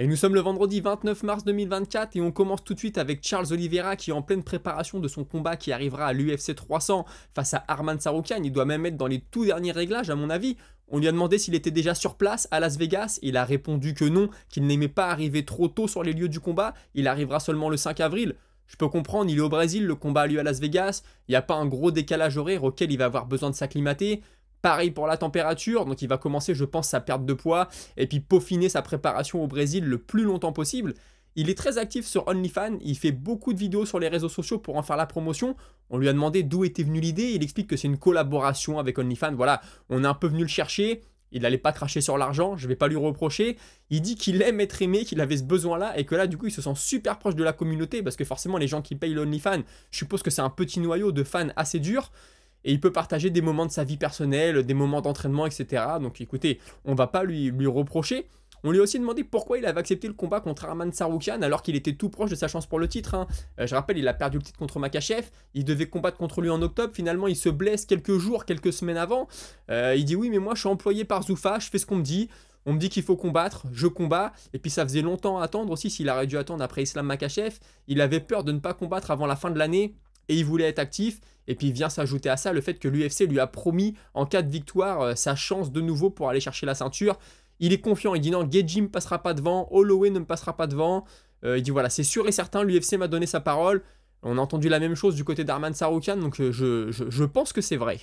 Et nous sommes le vendredi 29 mars 2024 et on commence tout de suite avec Charles Oliveira qui est en pleine préparation de son combat qui arrivera à l'UFC 300 face à Arman Tsarukyan. Il doit même être dans les tout derniers réglages à mon avis. On lui a demandé s'il était déjà sur place à Las Vegas. Il a répondu que non, qu'il n'aimait pas arriver trop tôt sur les lieux du combat. Il arrivera seulement le 5 avril. Je peux comprendre, il est au Brésil, le combat a lieu à Las Vegas. Il n'y a pas un gros décalage horaire auquel il va avoir besoin de s'acclimater. Pareil pour la température, donc il va commencer, je pense, sa perte de poids et puis peaufiner sa préparation au Brésil le plus longtemps possible. Il est très actif sur OnlyFans, il fait beaucoup de vidéos sur les réseaux sociaux pour en faire la promotion. On lui a demandé d'où était venue l'idée, il explique que c'est une collaboration avec OnlyFans. Voilà, on est un peu venu le chercher, il n'allait pas cracher sur l'argent, je ne vais pas lui reprocher. Il dit qu'il aime être aimé, qu'il avait ce besoin-là et que là, du coup, il se sent super proche de la communauté parce que forcément, les gens qui payent l'OnlyFans, je suppose que c'est un petit noyau de fans assez dur. Et il peut partager des moments de sa vie personnelle, des moments d'entraînement, etc. Donc écoutez, on va pas lui reprocher. On lui a aussi demandé pourquoi il avait accepté le combat contre Arman Tsarukyan alors qu'il était tout proche de sa chance pour le titre. Je rappelle, il a perdu le titre contre Makhachev. Il devait combattre contre lui en octobre. Finalement, il se blesse quelques jours, quelques semaines avant. Il dit oui, mais moi, je suis employé par Zuffa, je fais ce qu'on me dit. On me dit qu'il faut combattre, je combats. Et puis ça faisait longtemps à attendre aussi, s'il aurait dû attendre après Islam Makhachev. Il avait peur de ne pas combattre avant la fin de l'année. Et il voulait être actif, et puis vient s'ajouter à ça le fait que l'UFC lui a promis en cas de victoire sa chance de nouveau pour aller chercher la ceinture. Il est confiant, il dit non, Gaethje ne me passera pas devant, Holloway ne me passera pas devant. Il dit voilà, c'est sûr et certain, l'UFC m'a donné sa parole. On a entendu la même chose du côté d'Arman Tsarukyan, donc je pense que c'est vrai.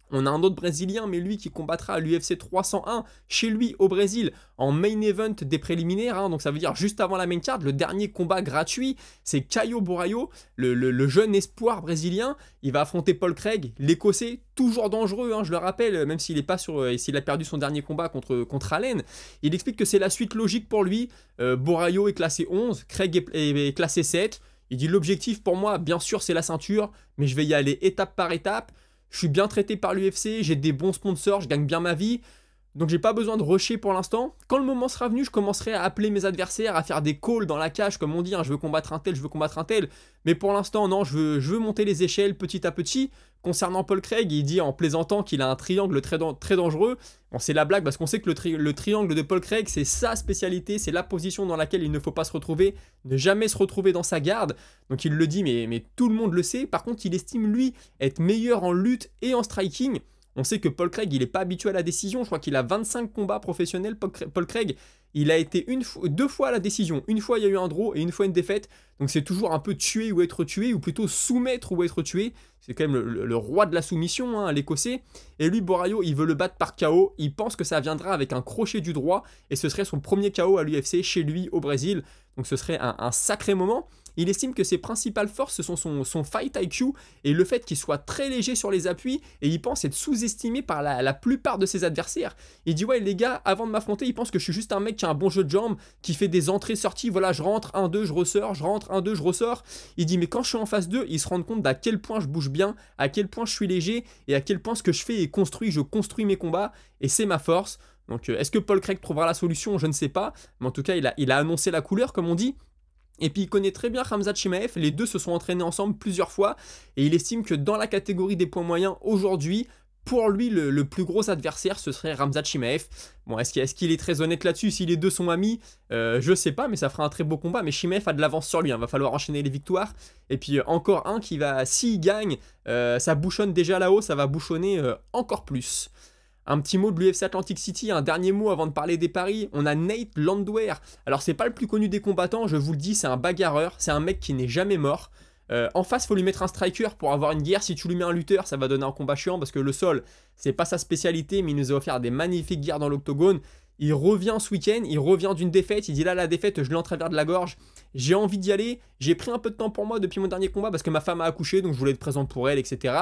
On a un autre Brésilien, mais lui qui combattra à l'UFC 301 chez lui au Brésil en main event des préliminaires. Donc ça veut dire juste avant la main card, le dernier combat gratuit, c'est Caio Borralho, le jeune espoir brésilien. Il va affronter Paul Craig, l'Écossais, toujours dangereux, je le rappelle, même s'il a perdu son dernier combat contre Allen. Il explique que c'est la suite logique pour lui. Borralho est classé 11, Craig est classé 7. Il dit l'objectif pour moi, bien sûr, c'est la ceinture, mais je vais y aller étape par étape. Je suis bien traité par l'UFC, j'ai des bons sponsors, je gagne bien ma vie. Donc j'ai pas besoin de rusher pour l'instant. Quand le moment sera venu, je commencerai à appeler mes adversaires, à faire des calls dans la cage, comme on dit, je veux combattre un tel, je veux combattre un tel. Mais pour l'instant, non, je veux monter les échelles petit à petit. Concernant Paul Craig, il dit en plaisantant qu'il a un triangle très dangereux. Bon, c'est la blague parce qu'on sait que le triangle de Paul Craig, c'est sa spécialité, c'est la position dans laquelle il ne faut pas se retrouver, ne jamais se retrouver dans sa garde. Donc il le dit, mais tout le monde le sait. Par contre, il estime, lui, être meilleur en lutte et en striking. On sait que Paul Craig, il n'est pas habitué à la décision. Je crois qu'il a 25 combats professionnels. Paul Craig, il a été deux fois à la décision. Une fois, il y a eu un draw et une fois une défaite. Donc c'est toujours un peu tuer ou être tué, ou plutôt soumettre ou être tué. C'est quand même le roi de la soumission, l'Écossais. Et lui, Borralho, il veut le battre par KO. Il pense que ça viendra avec un crochet du droit. Et ce serait son premier KO à l'UFC chez lui au Brésil. Donc ce serait un sacré moment. Il estime que ses principales forces, ce sont son fight IQ et le fait qu'il soit très léger sur les appuis, et il pense être sous-estimé par la plupart de ses adversaires. Il dit ouais les gars, avant de m'affronter, ils pensent que je suis juste un mec qui a un bon jeu de jambes, qui fait des entrées-sorties, voilà je rentre, 1-2, je ressors, je rentre, 1-2, je ressors. Il dit mais quand je suis en phase 2, ils se rendent compte d'à quel point je bouge bien, à quel point je suis léger, et à quel point ce que je fais est construit, je construis mes combats, et c'est ma force. Donc est-ce que Paul Craig trouvera la solution? Je ne sais pas, mais en tout cas il a annoncé la couleur comme on dit. Et puis il connaît très bien Khamzat Chimaev, les deux se sont entraînés ensemble plusieurs fois, et il estime que dans la catégorie des poids moyens aujourd'hui, pour lui le plus gros adversaire ce serait Khamzat Chimaev. Bon, est-ce qu'il est très honnête là-dessus? Si les deux sont amis, je sais pas, mais ça fera un très beau combat. Mais Chimaev a de l'avance sur lui, va falloir enchaîner les victoires. Et puis encore un qui va, s'il gagne, ça bouchonne déjà là-haut, ça va bouchonner encore plus. Un petit mot de l'UFC Atlantic City, un dernier mot avant de parler des paris. On a Nate Landwehr. Alors c'est pas le plus connu des combattants, je vous le dis, c'est un bagarreur, c'est un mec qui n'est jamais mort. En face, il faut lui mettre un striker pour avoir une guerre. Si tu lui mets un lutteur, ça va donner un combat chiant parce que le sol, c'est pas sa spécialité, mais il nous a offert des magnifiques guerres dans l'octogone. Il revient ce week-end, il revient d'une défaite, il dit là la défaite je l'ai en travers de la gorge, j'ai envie d'y aller, j'ai pris un peu de temps pour moi depuis mon dernier combat parce que ma femme a accouché donc je voulais être présent pour elle, etc.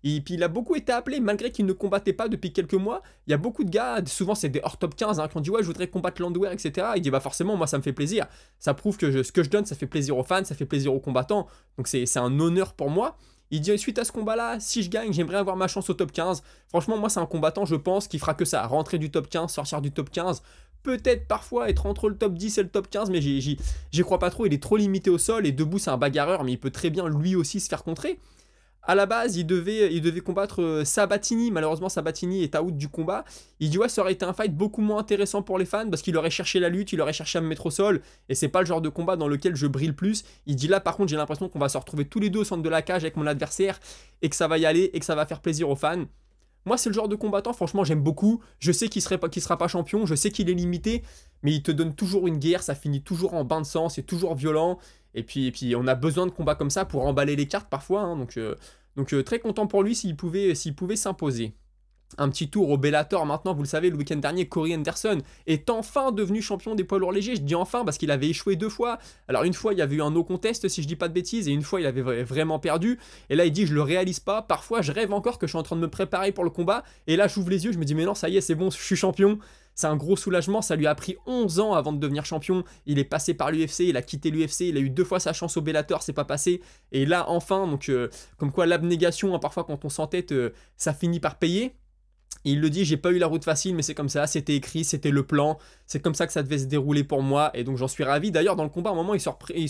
Et puis il a beaucoup été appelé malgré qu'il ne combattait pas depuis quelques mois. Il y a beaucoup de gars, souvent c'est des hors top 15 qui ont dit ouais je voudrais combattre Landwehr, etc. Il dit bah forcément moi ça me fait plaisir, ça prouve que ce que je donne ça fait plaisir aux fans, ça fait plaisir aux combattants, donc c'est un honneur pour moi. Il dit suite à ce combat-là, si je gagne, j'aimerais avoir ma chance au top 15. Franchement, moi, c'est un combattant, je pense, qui fera que ça. Rentrer du top 15, sortir du top 15. Peut-être parfois être entre le top 10 et le top 15, mais j'y crois pas trop. Il est trop limité au sol et debout, c'est un bagarreur, mais il peut très bien lui aussi se faire contrer. À la base, il devait combattre Sabatini. Malheureusement, Sabatini est out du combat. Il dit ouais, ça aurait été un fight beaucoup moins intéressant pour les fans parce qu'il aurait cherché la lutte, il aurait cherché à me mettre au sol. Et c'est pas le genre de combat dans lequel je brille le plus. Il dit là, par contre, j'ai l'impression qu'on va se retrouver tous les deux au centre de la cage avec mon adversaire et que ça va y aller et que ça va faire plaisir aux fans. Moi, c'est le genre de combattant, franchement, j'aime beaucoup. Je sais qu'il sera pas champion, je sais qu'il est limité, mais il te donne toujours une guerre, ça finit toujours en bain de sang, c'est toujours violent. Et puis, on a besoin de combats comme ça pour emballer les cartes parfois. Hein, donc très content pour lui s'il pouvait s'imposer. Un petit tour au Bellator maintenant, vous le savez, le week-end dernier, Corey Anderson est enfin devenu champion des poids lourds légers. Je dis enfin parce qu'il avait échoué 2 fois. Alors une fois, il y avait eu un no contest, si je dis pas de bêtises, et une fois, il avait vraiment perdu. Et là, il dit, je le réalise pas. Parfois, je rêve encore que je suis en train de me préparer pour le combat. Et là, j'ouvre les yeux, je me dis, mais non, ça y est, c'est bon, je suis champion. C'est un gros soulagement, ça lui a pris 11 ans avant de devenir champion. Il est passé par l'UFC, il a quitté l'UFC, il a eu 2 fois sa chance au Bellator, c'est pas passé. Et là, enfin, donc comme quoi l'abnégation, hein, parfois quand on s'entête, ça finit par payer. Et il le dit, j'ai pas eu la route facile, mais c'est comme ça, c'était écrit, c'était le plan, c'est comme ça que ça devait se dérouler pour moi, et donc j'en suis ravi. D'ailleurs, dans le combat, à un moment, il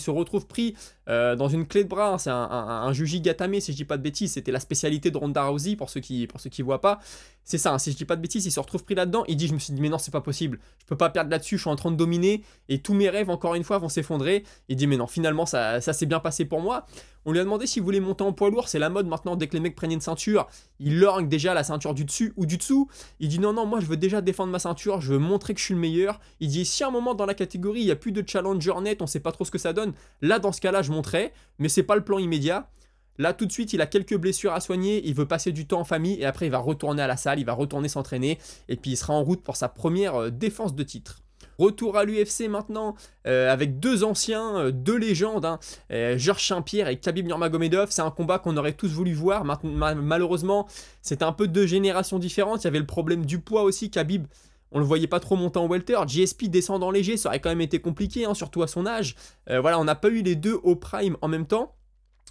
se retrouve pris dans une clé de bras, hein. C'est un Juji Gatame, si je dis pas de bêtises, c'était la spécialité de Ronda Rousey, pour ceux qui voient pas. C'est ça, hein, si je dis pas de bêtises, il se retrouve pris là-dedans, il dit, je me suis dit, mais non, c'est pas possible, je peux pas perdre là-dessus, je suis en train de dominer, et tous mes rêves, encore une fois, vont s'effondrer. Il dit, mais non, finalement, ça s'est bien passé pour moi. On lui a demandé s'il voulait monter en poids lourd, c'est la mode maintenant, dès que les mecs prennent une ceinture, ils lorgnent déjà la ceinture du dessus ou du dessous. Il dit non, moi je veux déjà défendre ma ceinture, je veux montrer que je suis le meilleur. Il dit si à un moment dans la catégorie il n'y a plus de challenger net, on sait pas trop ce que ça donne, là dans ce cas-là je monterai, mais c'est pas le plan immédiat. Là tout de suite il a quelques blessures à soigner, il veut passer du temps en famille et après il va retourner à la salle, il va retourner s'entraîner et puis il sera en route pour sa première défense de titre. Retour à l'UFC maintenant, avec 2 anciens, 2 légendes, hein, Georges Saint-Pierre et Khabib Nurmagomedov. C'est un combat qu'on aurait tous voulu voir. Malheureusement, c'était un peu 2 générations différentes. Il y avait le problème du poids aussi. Khabib, on le voyait pas trop monter en welter. GSP descend en léger, ça aurait quand même été compliqué, hein, surtout à son âge. Voilà, on n'a pas eu les deux au prime en même temps.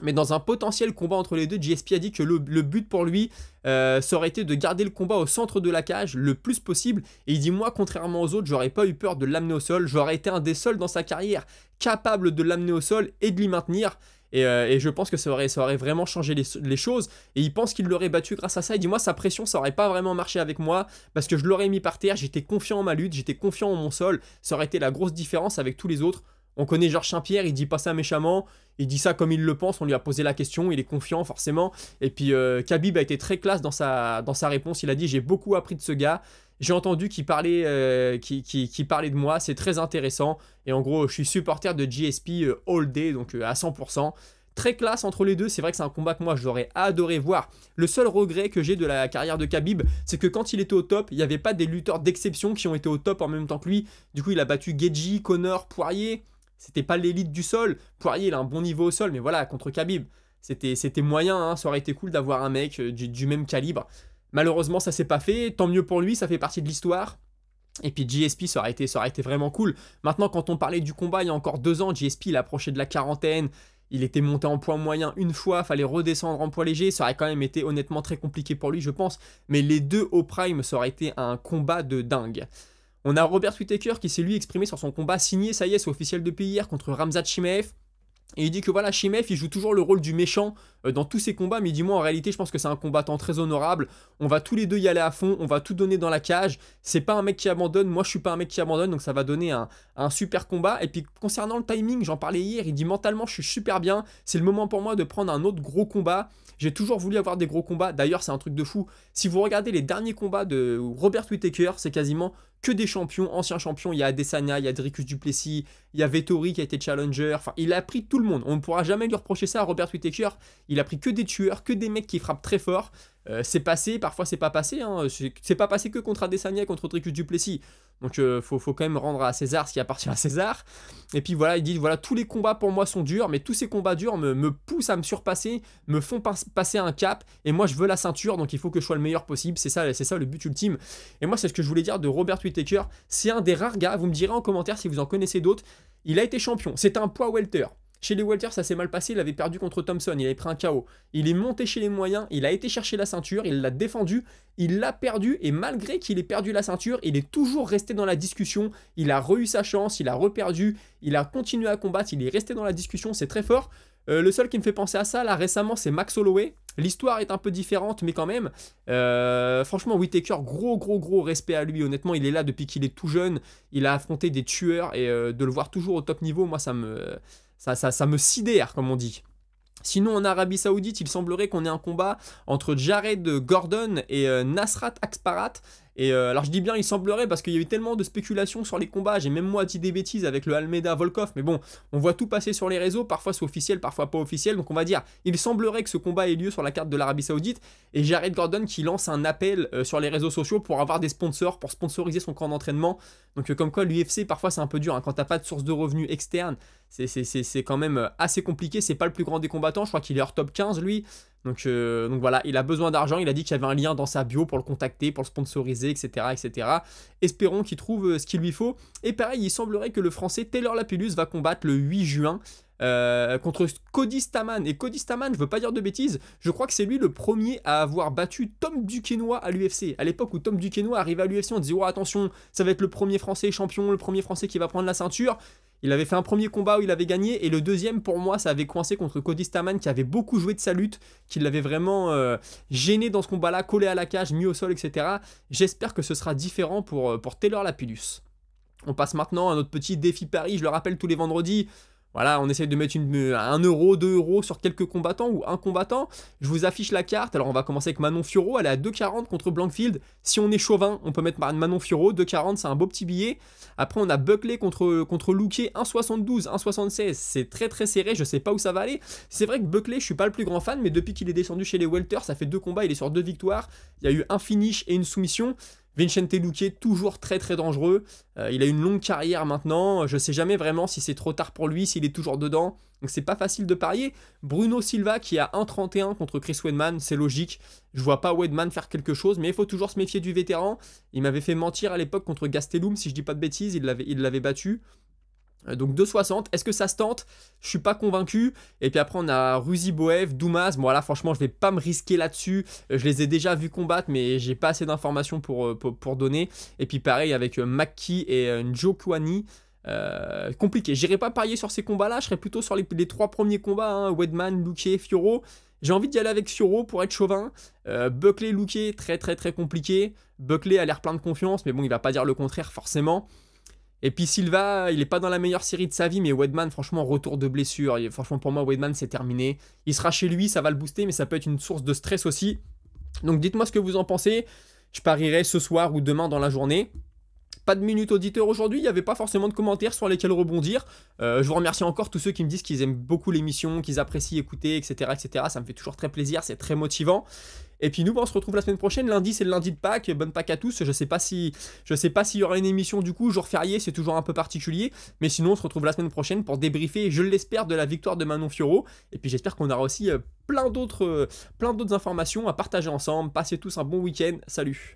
Mais dans un potentiel combat entre les deux, GSP a dit que le but pour lui, ça aurait été de garder le combat au centre de la cage le plus possible. Et il dit, moi, contrairement aux autres, j'aurais pas eu peur de l'amener au sol. J'aurais été un des seuls dans sa carrière capable de l'amener au sol et de l'y maintenir. Et je pense que ça aurait vraiment changé les choses. Et il pense qu'il l'aurait battu grâce à ça. Il dit, moi, sa pression, ça aurait pas vraiment marché avec moi. Parce que je l'aurais mis par terre, j'étais confiant en ma lutte, j'étais confiant en mon sol. Ça aurait été la grosse différence avec tous les autres. On connaît Georges Saint-Pierre, il dit pas ça méchamment, il dit ça comme il le pense, on lui a posé la question, il est confiant forcément. Et puis Khabib a été très classe dans sa réponse, il a dit j'ai beaucoup appris de ce gars, j'ai entendu qu'il parlait, parlait de moi, c'est très intéressant. Et en gros je suis supporter de GSP all day, donc à 100%. Très classe entre les deux, c'est vrai que c'est un combat que moi j'aurais adoré voir. Le seul regret que j'ai de la carrière de Khabib, c'est que quand il était au top, il n'y avait pas des lutteurs d'exception qui ont été au top en même temps que lui. Du coup il a battu Geji, Connor, Poirier. C'était pas l'élite du sol. Poirier, il a un bon niveau au sol, mais voilà, contre Khabib, c'était moyen, hein. Ça aurait été cool d'avoir un mec du même calibre. Malheureusement, ça s'est pas fait. Tant mieux pour lui, ça fait partie de l'histoire. Et puis GSP, ça aurait été vraiment cool. Maintenant, quand on parlait du combat il y a encore 2 ans, GSP, il approchait de la quarantaine. Il était monté en poids moyen une fois, fallait redescendre en poids léger. Ça aurait quand même été honnêtement très compliqué pour lui, je pense. Mais les deux au prime, ça aurait été un combat de dingue. On a Robert Whittaker qui s'est lui exprimé sur son combat signé, ça y est, c'est officiel depuis hier, contre Khamzat Chimaev. Et il dit que voilà, Chimaev, il joue toujours le rôle du méchant dans tous ses combats, mais il dit moi en réalité je pense que c'est un combattant très honorable, on va tous les deux y aller à fond, on va tout donner dans la cage, c'est pas un mec qui abandonne, moi je suis pas un mec qui abandonne, donc ça va donner un super combat. Et puis concernant le timing, j'en parlais hier, il dit mentalement je suis super bien, c'est le moment pour moi de prendre un autre gros combat. J'ai toujours voulu avoir des gros combats, d'ailleurs c'est un truc de fou, si vous regardez les derniers combats de Robert Whittaker, c'est quasiment que des champions, anciens champions. Il y a Adesanya, il y a Dricus du Plessis, il y a Vettori qui a été challenger. Enfin, il a pris tout le monde. On ne pourra jamais lui reprocher ça à Robert Whittaker. Il a pris que des tueurs, que des mecs qui frappent très fort. C'est passé, parfois c'est pas passé. Hein. C'est pas passé que contre Adesanya, contre Dricus du Plessis. Donc faut quand même rendre à César ce qui appartient à César. Et puis voilà, il dit voilà, tous les combats pour moi sont durs, mais tous ces combats durs me poussent à me surpasser, me font passer un cap. Et moi je veux la ceinture, donc il faut que je sois le meilleur possible. C'est ça le but ultime. Et moi c'est ce que je voulais dire de Robert Whittaker. C'est un des rares gars, vous me direz en commentaire si vous en connaissez d'autres. Il a été champion, c'est un poids welter. Chez les welters, ça s'est mal passé, il avait perdu contre Thompson, il avait pris un KO. Il est monté chez les moyens, il a été chercher la ceinture, il l'a défendu, il l'a perdu, et malgré qu'il ait perdu la ceinture, il est toujours resté dans la discussion, il a re-eu sa chance, il a reperdu, il a continué à combattre, il est resté dans la discussion, c'est très fort. Le seul qui me fait penser à ça, là, récemment, c'est Max Holloway. L'histoire est un peu différente, mais quand même, franchement, Whittaker, gros respect à lui. Honnêtement, il est là depuis qu'il est tout jeune. Il a affronté des tueurs et de le voir toujours au top niveau, moi, ça me sidère, comme on dit. Sinon, en Arabie Saoudite, il semblerait qu'on ait un combat entre Jared Gordon et Nasrat Akparat. Et alors, je dis bien il semblerait parce qu'il y a eu tellement de spéculations sur les combats. J'ai même moi dit des bêtises avec le Almeida Volkov. Mais bon, on voit tout passer sur les réseaux. Parfois c'est officiel, parfois pas officiel. Donc on va dire, il semblerait que ce combat ait lieu sur la carte de l'Arabie Saoudite. Et Jared Gordon qui lance un appel sur les réseaux sociaux pour avoir des sponsors, pour sponsoriser son camp d'entraînement. Donc comme quoi l'UFC, parfois c'est un peu dur. Hein, quand t'as pas de source de revenus externe, c'est quand même assez compliqué. C'est pas le plus grand des combattants. Je crois qu'il est hors top 15 lui. Donc voilà, il a besoin d'argent, il a dit qu'il y avait un lien dans sa bio pour le contacter, pour le sponsoriser, etc. Espérons qu'il trouve ce qu'il lui faut. Et pareil, il semblerait que le français Taylor Lapillus va combattre le 8 juin contre Cody Stamann. Et Cody Stamann, je veux pas dire de bêtises, je crois que c'est lui le premier à avoir battu Tom Duquesnoy à l'UFC. À l'époque où Tom Duquesnoy arrivait à l'UFC, on disait oh attention, ça va être le premier français champion, le premier français qui va prendre la ceinture. Il avait fait un premier combat où il avait gagné, et le deuxième, pour moi, ça avait coincé contre Cody Stamann, qui avait beaucoup joué de sa lutte, qui l'avait vraiment gêné dans ce combat-là, collé à la cage, mis au sol, etc. J'espère que ce sera différent pour Taylor Lapillus. On passe maintenant à notre petit défi Paris, je le rappelle tous les vendredis. Voilà, on essaye de mettre 1 euro, 2 euros sur quelques combattants ou un combattant. Je vous affiche la carte. Alors, on va commencer avec Manon Fiorot. Elle est à 2,40 contre Blankfield. Si on est chauvin, on peut mettre Manon Fiorot. 2,40, c'est un beau petit billet. Après, on a Buckley contre Luque. 1,72, 1,76. C'est très serré. Je sais pas où ça va aller. C'est vrai que Buckley, je suis pas le plus grand fan, mais depuis qu'il est descendu chez les welters, ça fait 2 combats. Il est sur 2 victoires. Il y a eu un finish et une soumission. Vicente Luque, toujours très dangereux. Il a une longue carrière maintenant. Je sais jamais vraiment si c'est trop tard pour lui, s'il est toujours dedans. Donc c'est pas facile de parier. Bruno Silva qui a 1,31 contre Chris Weidman, c'est logique. Je vois pas Weidman faire quelque chose, mais il faut toujours se méfier du vétéran. Il m'avait fait mentir à l'époque contre Gastelum, si je dis pas de bêtises, il l'avait battu. Donc 2,60, est-ce que ça se tente? Je suis pas convaincu. Et puis après on a Ruzi Boev, Doumaz. Bon là franchement je vais pas me risquer là-dessus. Je les ai déjà vus combattre mais j'ai pas assez d'informations pour donner. Et puis pareil avec Maki et Njokuani. Compliqué, j'irai pas parier sur ces combats là. Je serai plutôt sur les 3 premiers combats, hein, Weidman, Luque, Fiorot. J'ai envie d'y aller avec Fiorot pour être chauvin. Buckley, Luque, très compliqué. Buckley a l'air plein de confiance mais bon il va pas dire le contraire forcément. Et puis Silva, il n'est pas dans la meilleure série de sa vie, mais Weidman, franchement, retour de blessure. Franchement, pour moi, Weidman, c'est terminé. Il sera chez lui, ça va le booster, mais ça peut être une source de stress aussi. Donc dites-moi ce que vous en pensez. Je parierai ce soir ou demain dans la journée. Pas de minute auditeur aujourd'hui, il n'y avait pas forcément de commentaires sur lesquels rebondir. Je vous remercie encore tous ceux qui me disent qu'ils aiment beaucoup l'émission, qu'ils apprécient écouter, etc. Ça me fait toujours très plaisir, c'est très motivant. Et puis nous, on se retrouve la semaine prochaine. Lundi, c'est le lundi de Pâques. Bonne Pâques à tous. Je sais pas s'il y aura une émission du coup. Jour férié, c'est toujours un peu particulier. Mais sinon, on se retrouve la semaine prochaine pour débriefer, je l'espère, de la victoire de Manon Fiorot. Et puis j'espère qu'on aura aussi plein d'autres informations à partager ensemble. Passez tous un bon week-end. Salut.